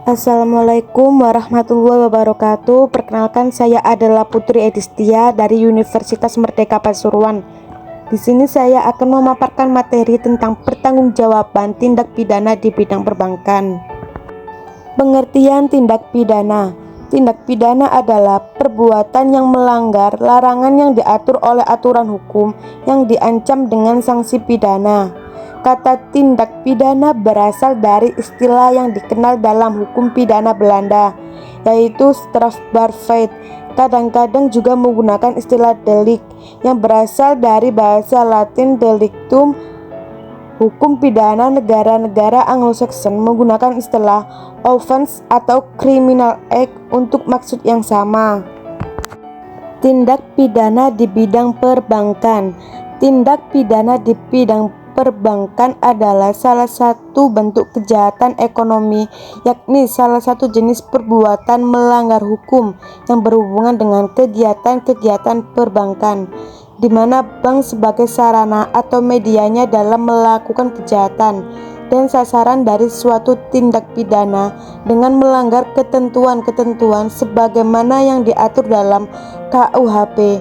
Assalamualaikum warahmatullahi wabarakatuh. Perkenalkan, saya adalah Putri Edistia dari Universitas Merdeka Pasuruan. Di sini saya akan memaparkan materi tentang pertanggungjawaban tindak pidana di bidang perbankan. Pengertian tindak pidana. Tindak pidana adalah perbuatan yang melanggar larangan yang diatur oleh aturan hukum yang diancam dengan sanksi pidana. Kata tindak pidana berasal dari istilah yang dikenal dalam hukum pidana Belanda, yaitu strafbaarheid. Kadang-kadang juga menggunakan istilah delik yang berasal dari bahasa Latin delictum. Hukum pidana negara-negara Anglo-Saxon menggunakan istilah offense atau criminal act untuk maksud yang sama. Tindak pidana di bidang perbankan. Tindak pidana di bidang perbankan adalah salah satu bentuk kejahatan ekonomi, yakni salah satu jenis perbuatan melanggar hukum yang berhubungan dengan kegiatan-kegiatan perbankan, di mana bank sebagai sarana atau medianya dalam melakukan kejahatan dan sasaran dari suatu tindak pidana dengan melanggar ketentuan-ketentuan sebagaimana yang diatur dalam KUHP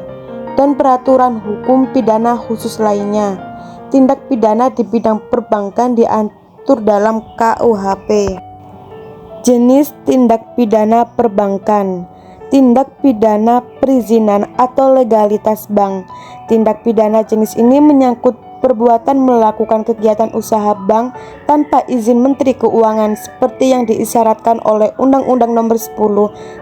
dan peraturan hukum pidana khusus lainnya. Tindak pidana di bidang perbankan diatur dalam KUHP. Jenis tindak pidana perbankan. Tindak pidana perizinan atau legalitas bank. Tindak pidana jenis ini menyangkut perbuatan melakukan kegiatan usaha bank tanpa izin Menteri Keuangan seperti yang diisyaratkan oleh Undang-Undang Nomor 10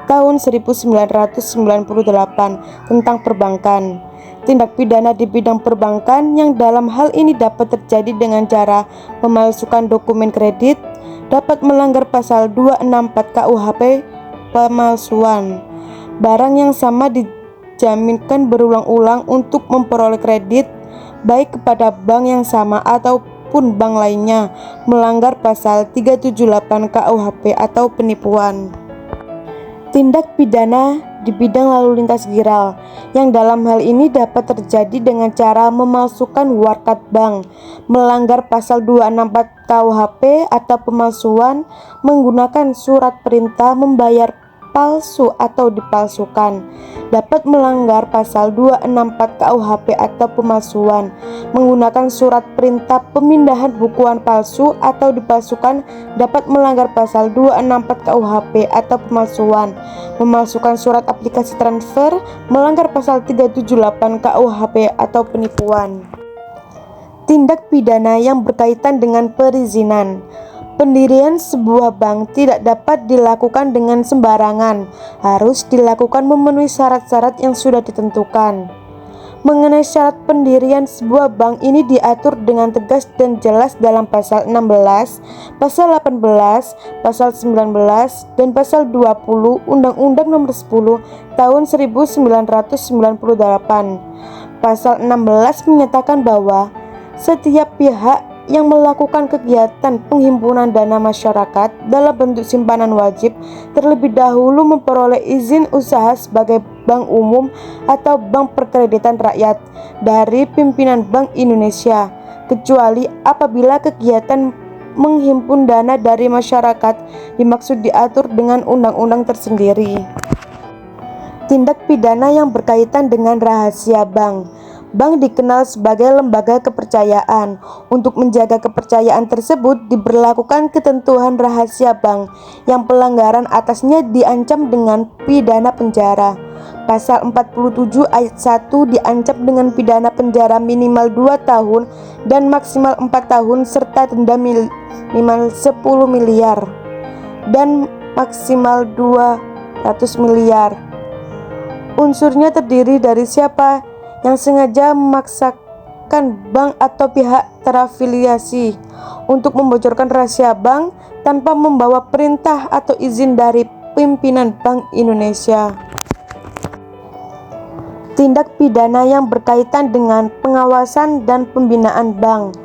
Tahun 1998 tentang perbankan. Tindak pidana di bidang perbankan yang dalam hal ini dapat terjadi dengan cara memalsukan dokumen kredit, dapat melanggar pasal 264 KUHP pemalsuan. Barang yang sama dijaminkan berulang-ulang untuk memperoleh kredit baik kepada bank yang sama ataupun bank lainnya, melanggar pasal 378 KUHP atau penipuan. Tindak pidana di bidang lalu lintas giral yang dalam hal ini dapat terjadi dengan cara memalsukan warkat bank, melanggar pasal 264 KUHP atau pemalsuan, menggunakan surat perintah membayar palsu atau dipalsukan, dapat melanggar pasal 264 KUHP atau pemalsuan, menggunakan surat perintah pemindahan bukuan palsu atau dipalsukan, dapat melanggar pasal 264 KUHP atau pemalsuan, memalsukan surat aplikasi transfer, melanggar pasal 378 KUHP atau penipuan. Tindak pidana yang berkaitan dengan perizinan. Pendirian sebuah bank tidak dapat dilakukan dengan sembarangan, harus dilakukan memenuhi syarat-syarat yang sudah ditentukan. Mengenai syarat pendirian sebuah bank ini diatur dengan tegas dan jelas dalam pasal 16, pasal 18, pasal 19, dan pasal 20 Undang-Undang Nomor 10 Tahun 1998. Pasal 16 menyatakan bahwa setiap pihak yang melakukan kegiatan penghimpunan dana masyarakat dalam bentuk simpanan wajib terlebih dahulu memperoleh izin usaha sebagai bank umum atau bank perkreditan rakyat dari pimpinan Bank Indonesia, kecuali apabila kegiatan menghimpun dana dari masyarakat dimaksud diatur dengan undang-undang tersendiri. Tindak pidana yang berkaitan dengan rahasia bank. Bank dikenal sebagai lembaga kepercayaan. Untuk menjaga kepercayaan tersebut diberlakukan ketentuan rahasia bank yang pelanggaran atasnya diancam dengan pidana penjara. Pasal 47 ayat 1 diancam dengan pidana penjara minimal 2 tahun dan maksimal 4 tahun serta denda minimal 10 miliar dan maksimal 200 miliar. Unsurnya terdiri dari siapa yang sengaja memaksakan bank atau pihak terafiliasi untuk membocorkan rahasia bank tanpa membawa perintah atau izin dari pimpinan Bank Indonesia. Tindak pidana yang berkaitan dengan pengawasan dan pembinaan bank.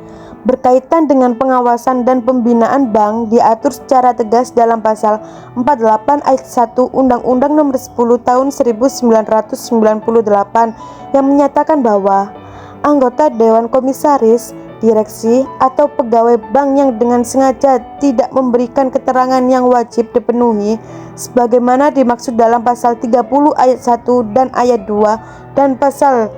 Berkaitan dengan pengawasan dan pembinaan bank diatur secara tegas dalam pasal 48 ayat 1 Undang-Undang Nomor 10 Tahun 1998 yang menyatakan bahwa anggota Dewan Komisaris direksi, atau pegawai bank yang dengan sengaja tidak memberikan keterangan yang wajib dipenuhi sebagaimana dimaksud dalam pasal 30 ayat 1 dan ayat 2 dan pasal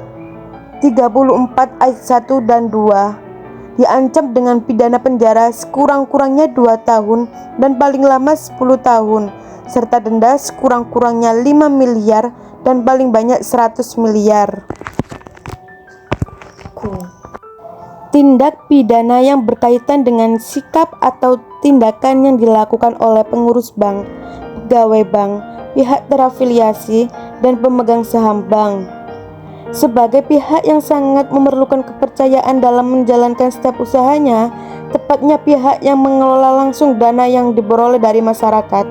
34 ayat 1 dan 2 diancam dengan pidana penjara sekurang-kurangnya 2 tahun dan paling lama 10 tahun serta denda sekurang-kurangnya 5 miliar dan paling banyak 100 miliar. Tindak pidana yang berkaitan dengan sikap atau tindakan yang dilakukan oleh pengurus bank, pegawai bank, pihak terafiliasi, dan pemegang saham bank. Sebagai pihak yang sangat memerlukan kepercayaan dalam menjalankan setiap usahanya, tepatnya pihak yang mengelola langsung dana yang diperoleh dari masyarakat,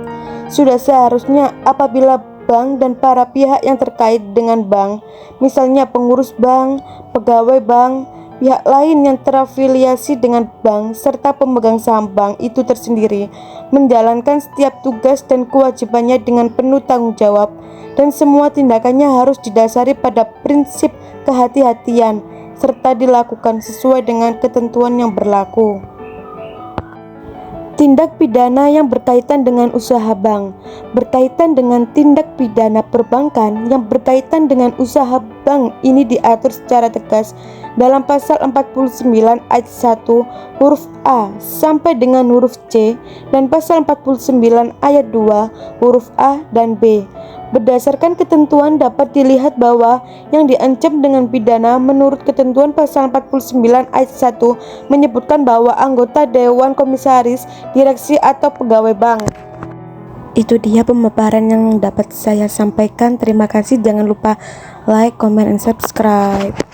sudah seharusnya apabila bank dan para pihak yang terkait dengan bank, misalnya pengurus bank, pegawai bank, pihak lain yang terafiliasi dengan bank, serta pemegang saham bank itu tersendiri, menjalankan setiap tugas dan kewajibannya dengan penuh tanggung jawab, dan semua tindakannya harus didasari pada prinsip kehati-hatian, serta dilakukan sesuai dengan ketentuan yang berlaku. Tindak pidana yang berkaitan dengan usaha bank, berkaitan dengan tindak pidana perbankan yang berkaitan dengan usaha bank ini diatur secara tegas dalam pasal 49 ayat 1 huruf A sampai dengan huruf C dan pasal 49 ayat 2 huruf A dan B. Berdasarkan ketentuan dapat dilihat bahwa yang diancam dengan pidana menurut ketentuan pasal 49 ayat 1 menyebutkan bahwa anggota dewan komisaris, direksi atau pegawai bank. Itu dia pemaparan yang dapat saya sampaikan. Terima kasih. Jangan lupa like, comment, and subscribe.